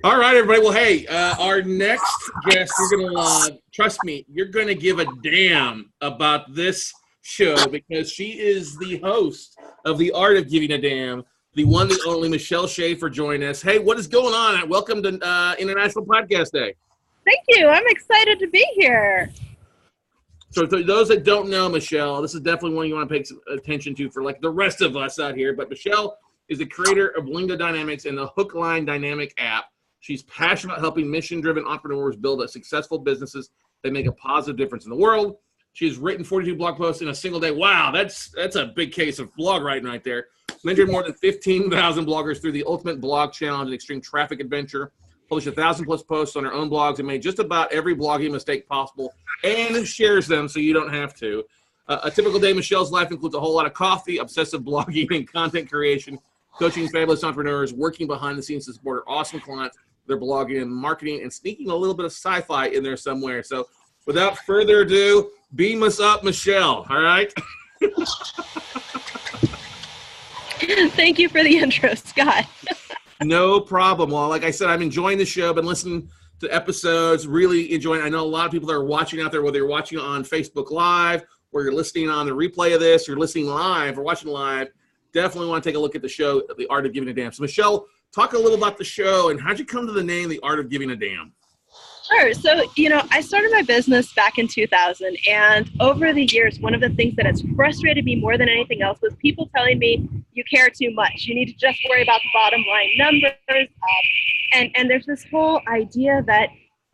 All right, everybody. Well, hey, our next guest, you're going to trust me, you're going to give a damn about this show because she is the host of The Art of Giving a Damn, the one, the only Michelle Schaefer join us. Hey, what is going on? Welcome to International Podcast Day. Thank you. I'm excited to be here. So for those that don't know Michelle, this is definitely one you want to pay some attention to for like the rest of us out here. But Michelle is the creator of Lingo Dynamics and the Hook Line Dynamic app. She's passionate about helping mission-driven entrepreneurs build successful businesses that make a positive difference in the world. She has written 42 blog posts in a single day. Wow, that's a big case of blog writing right there. Mentored more than 15,000 bloggers through the Ultimate Blog Challenge and Extreme Traffic Adventure. Published 1,000+ posts on her own blogs and made just about every blogging mistake possible and shares them so you don't have to. A typical day in Michelle's life includes a whole lot of coffee, obsessive blogging, and content creation, coaching fabulous entrepreneurs, working behind the scenes to support her awesome clients, their blogging and marketing, and sneaking a little bit of sci-fi in there somewhere. So without further ado, beam us up, Michelle. All right? Thank you for the intro, Scott. No problem. Well, like I said, I'm enjoying the show. I've been listening to episodes, really enjoying. I know a lot of people that are watching out there, whether you're watching on Facebook Live or you're listening on the replay of this, you're listening live or watching live, definitely want to take a look at the show, The Art of Giving a Damn. So, Michelle, talk a little about the show and how'd you come to the name, The Art of Giving a Damn? Sure. So, I started my business back in 2000, and over the years, one of the things that has frustrated me more than anything else was people telling me, you care too much. You need to just worry about the bottom line numbers. And there's this whole idea that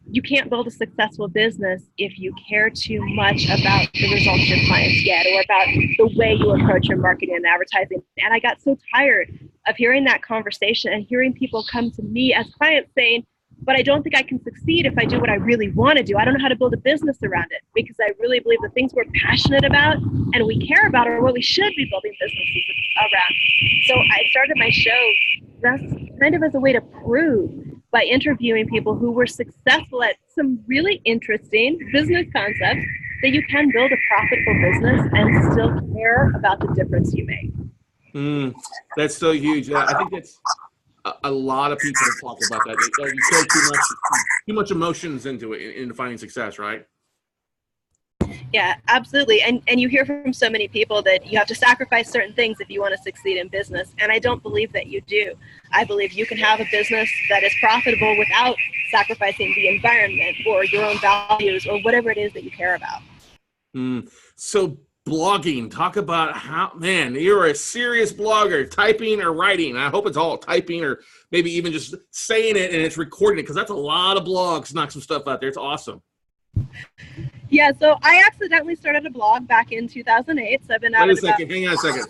you can't build a successful business if you care too much about the results your clients get or about the way you approach your marketing and advertising. And I got so tired of hearing that conversation and hearing people come to me as clients saying, but I don't think I can succeed if I do what I really want to do. I don't know how to build a business around it, because I really believe the things we're passionate about and we care about are what we should be building businesses around. So I started my show that's kind of as a way to prove by interviewing people who were successful at some really interesting business concepts that you can build a profitable business and still care about the difference you make. That's so huge. I think that's a lot of people talk about that. You throw too much emotions into it in finding success, right? Yeah, absolutely. And you hear from so many people that you have to sacrifice certain things if you want to succeed in business. And I don't believe that you do. I believe you can have a business that is profitable without sacrificing the environment or your own values or whatever it is that you care about. So blogging, talk about how, man, you're a serious blogger, typing or writing. I hope it's all typing or maybe even just saying it and it's recording it, because that's a lot of blogs, knock some stuff out there. It's awesome. Yeah, so I accidentally started a blog back in 2008. So I've been at it. Hang on a second.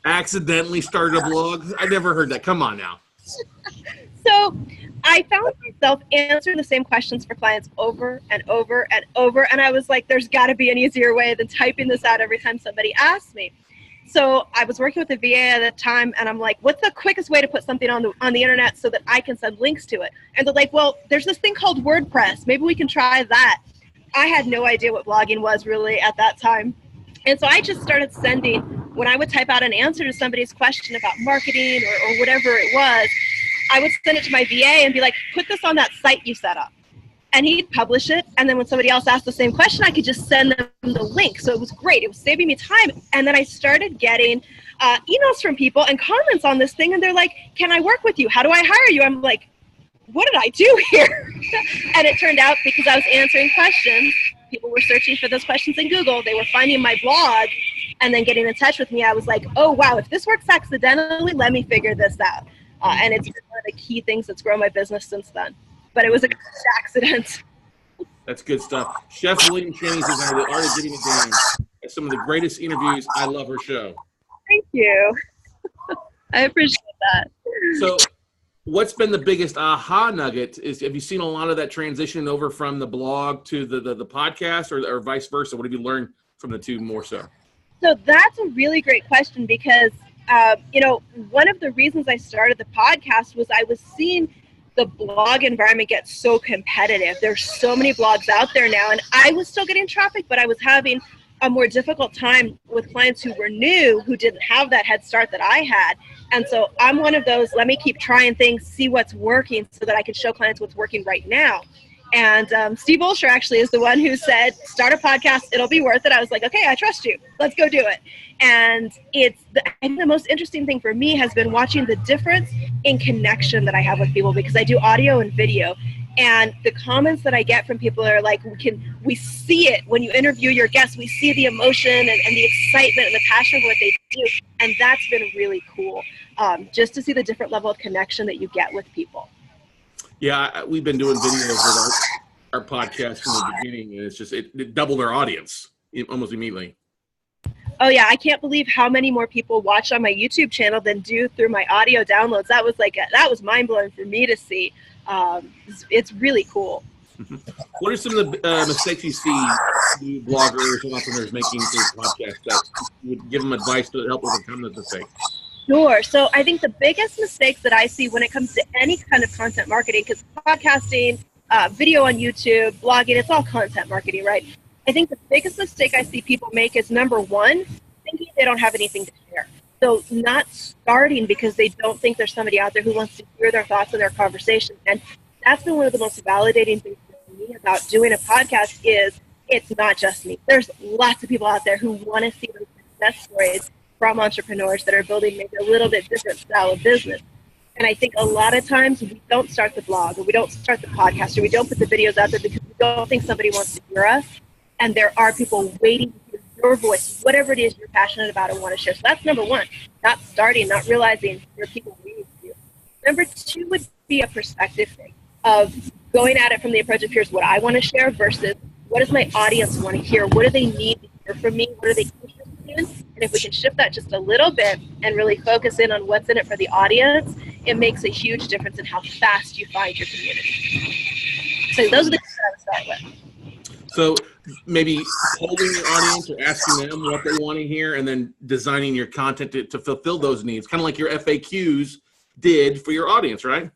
Accidentally started a blog? I never heard that. Come on now. So I found myself answering the same questions for clients over and over and over. And I was like, there's got to be an easier way than typing this out every time somebody asks me. So I was working with a VA at the time, and I'm like, what's the quickest way to put something on the internet so that I can send links to it? And they're like, well, there's this thing called WordPress. Maybe we can try that. I had no idea what blogging was really at that time. And so I just started sending, when I would type out an answer to somebody's question about marketing or whatever it was, I would send it to my VA and be like, put this on that site you set up. And he'd publish it. And then when somebody else asked the same question, I could just send them the link. So it was great. It was saving me time. And then I started getting emails from people and comments on this thing. And they're like, can I work with you? How do I hire you? I'm like, what did I do here? And it turned out because I was answering questions, people were searching for those questions in Google. They were finding my blog and then getting in touch with me. I was like, oh, wow, if this works accidentally, let me figure this out. And it's been one of the key things that's grown my business since then. But it was a accident. That's good stuff. Chef William Chaney says, The Art of Giving a Damn. It's some of the greatest interviews. I love her show. Thank you. I appreciate that. So what's been the biggest aha nugget? Have you seen a lot of that transition over from the blog to the podcast or vice versa? What have you learned from the two more so? So that's a really great question because, one of the reasons I started the podcast was I was seeing the blog environment get so competitive. There's so many blogs out there now, and I was still getting traffic, but I was having a more difficult time with clients who were new, who didn't have that head start that I had. And so I'm one of those, let me keep trying things, see what's working so that I can show clients what's working right now. And Steve Olsher actually is the one who said, start a podcast, it'll be worth it. I was like, okay, I trust you. Let's go do it. And I think the most interesting thing for me has been watching the difference in connection that I have with people, because I do audio and video. And the comments that I get from people are like, we see it when you interview your guests. We see the emotion and the excitement and the passion for what they do. And that's been really cool, just to see the different level of connection that you get with people. Yeah, we've been doing videos with our podcast from the beginning, and it's just it doubled our audience almost immediately. Oh yeah, I can't believe how many more people watch on my YouTube channel than do through my audio downloads. That was mind blowing for me to see. It's really cool. What are some of the mistakes you see new bloggers and entrepreneurs making through podcasts that you would give them advice to help overcome those mistakes? Sure. So I think the biggest mistakes that I see when it comes to any kind of content marketing, because podcasting, video on YouTube, blogging, it's all content marketing, right? I think the biggest mistake I see people make is, number one, thinking they don't have anything to share. So not starting because they don't think there's somebody out there who wants to hear their thoughts and their conversation. And that's been one of the most validating things for me about doing a podcast is it's not just me. There's lots of people out there who want to see those success stories from entrepreneurs that are building maybe a little bit different style of business. And I think a lot of times we don't start the blog, or we don't start the podcast, or we don't put the videos out there because we don't think somebody wants to hear us. And there are people waiting to hear your voice, whatever it is you're passionate about and want to share. So that's number one, not starting, not realizing there are people waiting for you. Number two would be a perspective thing of going at it from the approach of here's what I want to share versus what does my audience want to hear? What do they need to hear from me? What are they interested in? And if we can shift that just a little bit and really focus in on what's in it for the audience, it makes a huge difference in how fast you find your community. So those are the things that I would start with. So maybe holding your audience or asking them what they want to hear and then designing your content to fulfill those needs, kind of like your FAQs did for your audience, right?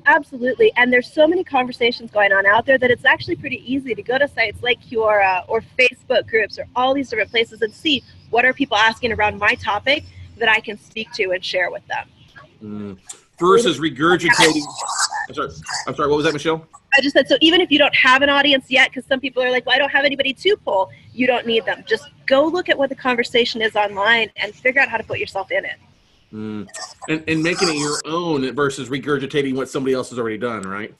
Absolutely. And there's so many conversations going on out there that it's actually pretty easy to go to sites like Quora or Facebook groups or all these different places and see what are people asking around my topic that I can speak to and share with them. Versus regurgitating. I'm sorry, what was that, Michelle? I just said, so even if you don't have an audience yet, because some people are like, well, I don't have anybody to poll, you don't need them. Just go look at what the conversation is online and figure out how to put yourself in it. And making it your own versus regurgitating what somebody else has already done, right?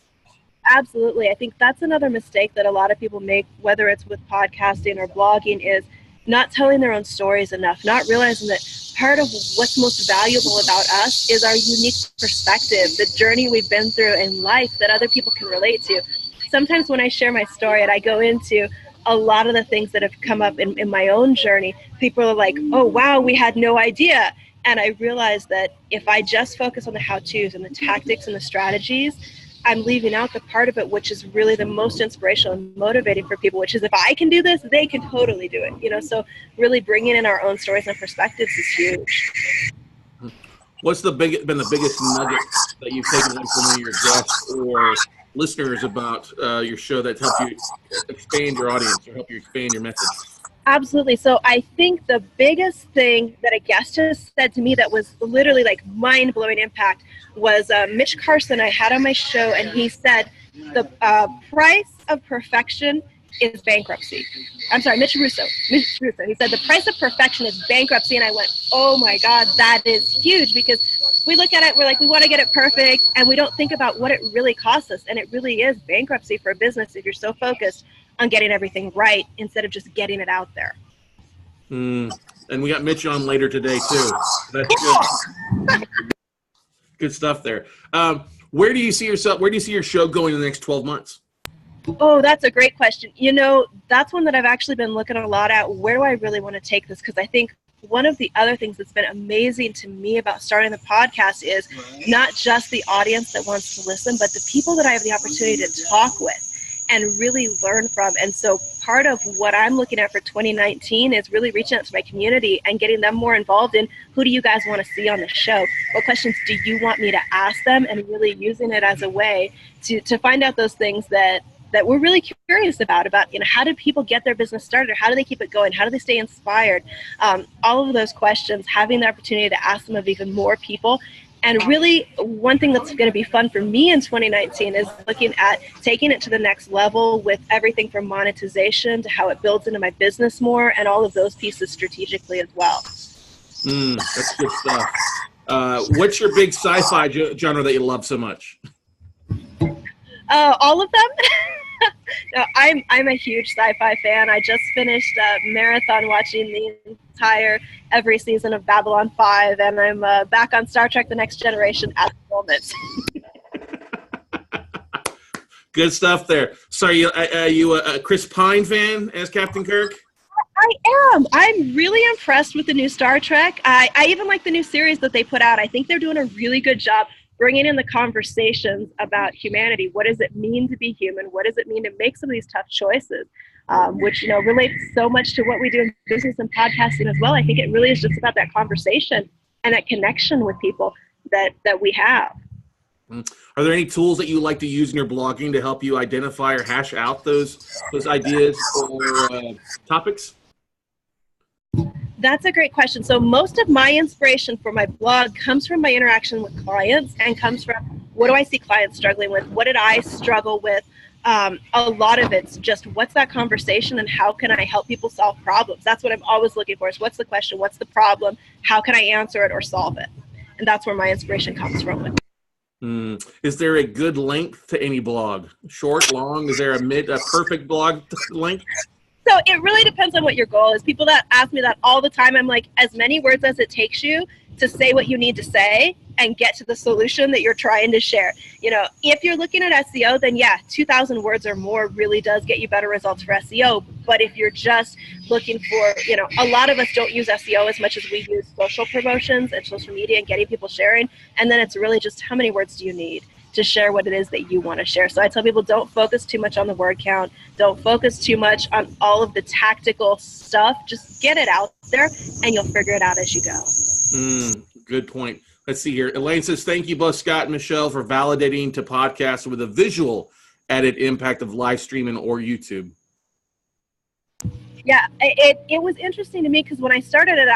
Absolutely. I think that's another mistake that a lot of people make, whether it's with podcasting or blogging, is not telling their own stories enough, not realizing that part of what's most valuable about us is our unique perspective, the journey we've been through in life that other people can relate to. Sometimes when I share my story and I go into a lot of the things that have come up in my own journey, people are like, oh, wow, we had no idea. And I realized that if I just focus on the how-tos and the tactics and the strategies, I'm leaving out the part of it which is really the most inspirational and motivating for people, which is if I can do this, they can totally do it. You know, so really bringing in our own stories and perspectives is huge. What's been the biggest nugget that you've taken away from one of your guests or listeners about your show that's helped you expand your audience or help you expand your message? Absolutely. So I think the biggest thing that a guest has said to me that was literally like mind-blowing impact was Mitch Carson I had on my show, and he said the price of perfection is bankruptcy. I'm sorry, Mitch Russo. He said the price of perfection is bankruptcy, and I went, oh my God, that is huge, because we look at it, we're like, we want to get it perfect, and we don't think about what it really costs us, and it really is bankruptcy for a business if you're so focused on getting everything right instead of just getting it out there. And we got Mitch on later today too. That's good. Good stuff there. Where do you see yourself? Where do you see your show going in the next 12 months? Oh, that's a great question. You know, that's one that I've actually been looking a lot at. Where do I really want to take this? Because I think one of the other things that's been amazing to me about starting the podcast is not just the audience that wants to listen, but the people that I have the opportunity to talk with and really learn from. And so part of what I'm looking at for 2019 is really reaching out to my community and getting them more involved in who do you guys want to see on the show? What questions do you want me to ask them? And really using it as a way to find out those things that that we're really curious about, how do people get their business started, or how do they keep it going? How do they stay inspired? All of those questions, having the opportunity to ask them of even more people. And really, one thing that's going to be fun for me in 2019 is looking at taking it to the next level with everything from monetization to how it builds into my business more, and all of those pieces strategically as well. That's good stuff. What's your big sci-fi genre that you love so much? All of them. No, I'm a huge sci-fi fan. I just finished marathon watching the entire every season of Babylon 5, and I'm back on Star Trek: The Next Generation at the moment. Good stuff there. So are you a Chris Pine fan as Captain Kirk? I am. I'm really impressed with the new Star Trek. I even like the new series that they put out. I think they're doing a really good job bringing in the conversations about humanity. What does it mean to be human? What does it mean to make some of these tough choices? Which, relates so much to what we do in business and podcasting as well. I think it really is just about that conversation and that connection with people that we have. Are there any tools that you like to use in your blogging to help you identify or hash out those ideas or topics? That's a great question. So most of my inspiration for my blog comes from my interaction with clients, and comes from what do I see clients struggling with? What did I struggle with? A lot of it's just what's that conversation and how can I help people solve problems? That's what I'm always looking for, is what's the question? What's the problem? How can I answer it or solve it? And that's where my inspiration comes from. Is there a good length to any blog? Short, long? Is there a perfect blog length? So it really depends on what your goal is. People that ask me that all the time, I'm like, as many words as it takes you to say what you need to say and get to the solution that you're trying to share. If you're looking at SEO, then 2,000 words or more really does get you better results for SEO. But if you're just looking for, a lot of us don't use SEO as much as we use social promotions and social media and getting people sharing. And then it's really just how many words do you need to share what it is that you want to share. So I tell people, don't focus too much on the word count. Don't focus too much on all of the tactical stuff. Just get it out there and you'll figure it out as you go. Good point. Let's see here. Elaine says, thank you both, Scott and Michelle, for validating to podcast with a visual added impact of live streaming or YouTube. Yeah, it was interesting to me because when I started it,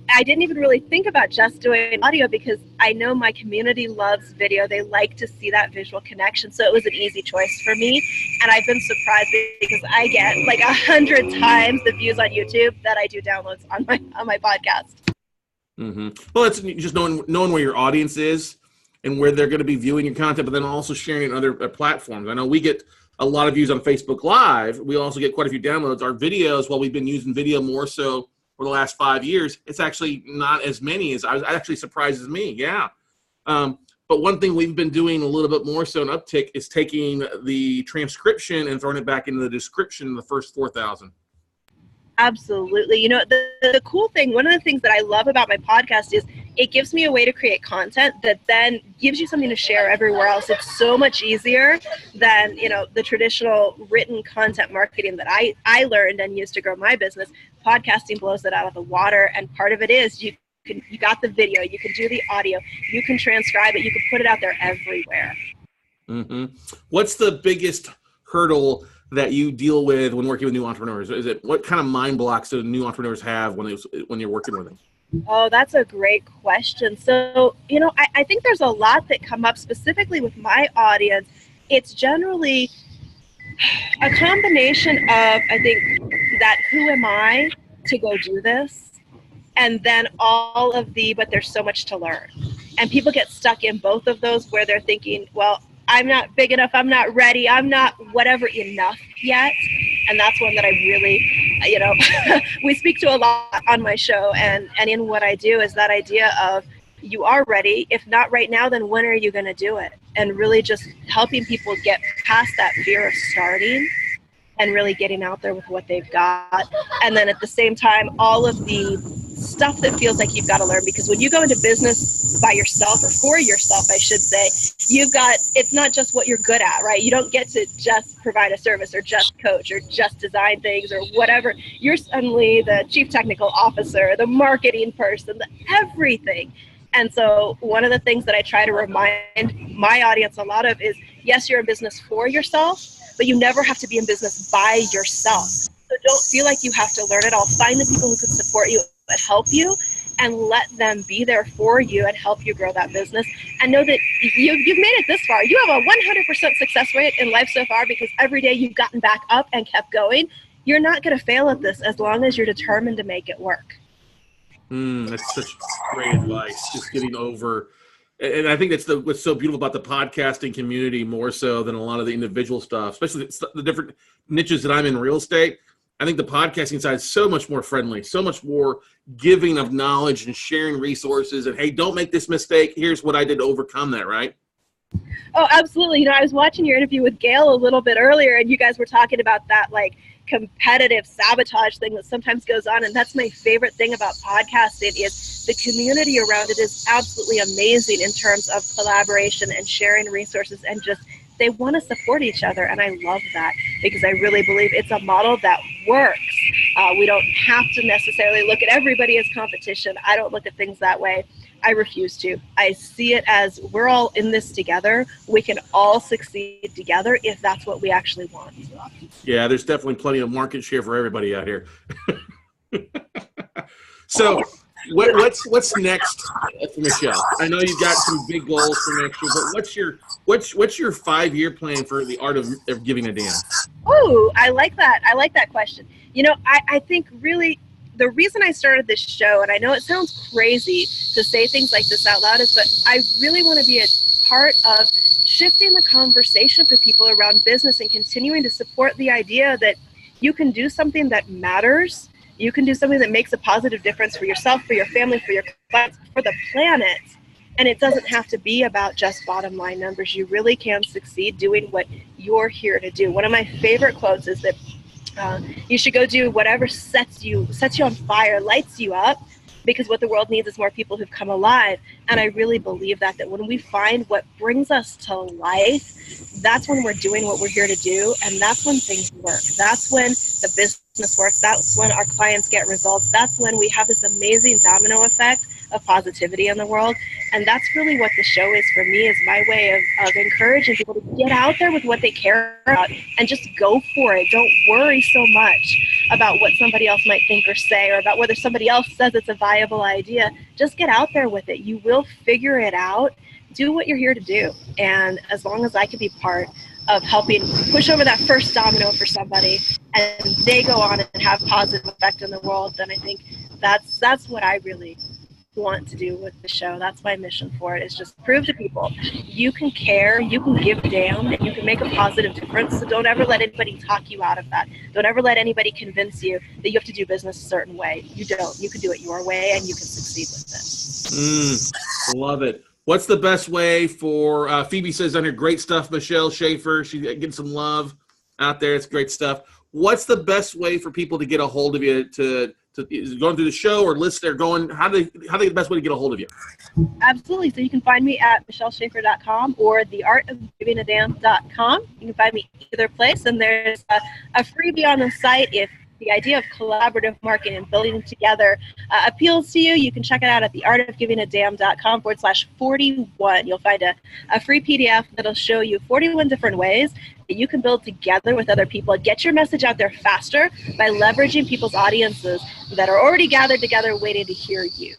I didn't even really think about just doing audio, because I know my community loves video. They like to see that visual connection. So it was an easy choice for me. And I've been surprised because I get like 100 times the views on YouTube that I do downloads on my podcast. Well, it's just knowing where your audience is and where they're going to be viewing your content, but then also sharing it on other platforms. I know we get a lot of views on Facebook Live. We also get quite a few downloads. Our videos, while we've been using video more so for the last 5 years, it's actually not as many as actually surprises me. Yeah. But one thing we've been doing a little bit more so an uptick is taking the transcription and throwing it back into the description in the first 4,000. Absolutely. The cool thing, one of the things that I love about my podcast is it gives me a way to create content that then gives you something to share everywhere else. It's so much easier than, the traditional written content marketing that I learned and used to grow my business. Podcasting blows it out of the water. And part of it is you got the video, you can do the audio, you can transcribe it, you can put it out there everywhere. What's the biggest hurdle that you deal with when working with new entrepreneurs? What kind of mind blocks do new entrepreneurs have when you're working with them? Oh, that's a great question. So, I think there's a lot that come up specifically with my audience. It's generally a combination of, I think, that who am I to go do this? And then all of but there's so much to learn. And people get stuck in both of those where they're thinking, well, I'm not big enough, I'm not ready, I'm not whatever enough yet. And that's one that I really, we speak to a lot on my show, and in what I do is that idea of you are ready. If not right now, then when are you going to do it? And really just helping people get past that fear of starting and really getting out there with what they've got. And then at the same time, all of the stuff that feels like you've got to learn, because when you go into business by yourself, or for yourself, I should say, it's not just what you're good at, right? You don't get to just provide a service or just coach or just design things or whatever. You're suddenly the chief technical officer, the marketing person, everything. And so one of the things that I try to remind my audience a lot of is, yes, you're in business for yourself, but you never have to be in business by yourself. So don't feel like you have to learn it all. Find the people who can support you and help you, and let them be there for you and help you grow that business. And know that you've made it this far. You have a 100% success rate in life so far because every day you've gotten back up and kept going. You're not going to fail at this as long as you're determined to make it work. That's such great advice. Just getting over. And I think that's what's so beautiful about the podcasting community, more so than a lot of the individual stuff, especially the different niches that I'm in real estate. I think the podcasting side is so much more friendly, so much more giving of knowledge and sharing resources. And, hey, don't make this mistake. Here's what I did to overcome that, right? Oh, absolutely. You know, I was watching your interview with Gail a little bit earlier, and you guys were talking about that, like, competitive sabotage thing that sometimes goes on. And that's my favorite thing about podcasting is the community around it is absolutely amazing in terms of collaboration and sharing resources, and just they want to support each other. And I love that because I really believe it's a model that works. We don't have to necessarily look at everybody as competition. I don't look at things that way. I refuse to. I see it as we're all in this together. We can all succeed together if that's what we actually want. Yeah, there's definitely plenty of market share for everybody out here. So what's next for Michelle? I know you've got some big goals for next year, but what's your 5-year plan for the art of giving a damn? Oh, I like that. I like that question. You know, I think really the reason I started this show, and I know it sounds crazy to say things like this out loud, is that I really want to be a part of shifting the conversation for people around business and continuing to support the idea that you can do something that matters. You can do something that makes a positive difference for yourself, for your family, for your clients, for the planet. And it doesn't have to be about just bottom line numbers. You really can succeed doing what you're here to do. One of my favorite quotes is that you should go do whatever sets you on fire, lights you up, because what the world needs is more people who've come alive. And I really believe that when we find what brings us to life, that's when we're doing what we're here to do, and that's when things work. That's when the business works. That's when our clients get results. That's when we have this amazing domino effect of positivity in the world. And that's really what the show is for me, is my way of encouraging people to get out there with what they care about and just go for it. Don't worry so much about what somebody else might think or say, or about whether somebody else says it's a viable idea. Just get out there with it. You will figure it out. Do what you're here to do. And as long as I can be part of helping push over that first domino for somebody and they go on and have positive effect in the world, then I think that's what I really want to do with the show. That's my mission for it, is just prove to people you can care, you can give a damn, and you can make a positive difference. So don't ever let anybody talk you out of that. Don't ever let anybody convince you that you have to do business a certain way. You don't. You can do it your way, and you can succeed with it. Love it. What's the best way for Phoebe says on here, great stuff, Michelle Schaefer. She's getting some love out there. It's great stuff. What's the best way for people to get a hold of you, to going through the show or list they're going? How do they the best way to get a hold of you? Absolutely. So you can find me at michelleschaefer.com or theartofgivingadamn.com. You can find me either place, and there's a freebie on the site. If the idea of collaborative marketing and building together appeals to you, you can check it out at theartofgivingadamn.com/41. You'll find a free PDF that'll show you 41 different ways that you can build together with other people and get your message out there faster by leveraging people's audiences that are already gathered together waiting to hear you.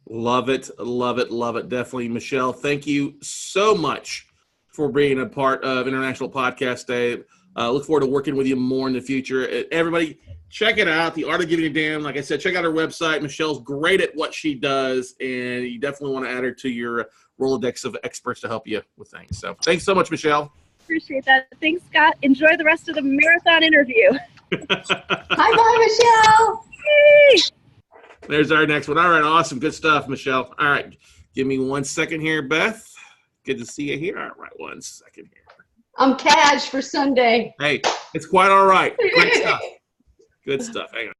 Love it, love it, love it. Definitely. Michelle, thank you so much for being a part of International Podcast Day. Look forward to working with you more in the future. Everybody, check it out, The Art of Giving a Damn. Like I said, check out her website. Michelle's great at what she does, and you definitely want to add her to your Rolodex of experts to help you with things. So thanks so much, Michelle. Appreciate that. Thanks, Scott. Enjoy the rest of the marathon interview. Bye, Michelle. Hey. There's our next one. All right, awesome. Good stuff, Michelle. All right, give me 1 second here, Beth. Good to see you here. All right, 1 second here. I'm cash for Sunday. Hey, it's quite all right. Great stuff. Good stuff. Hang on.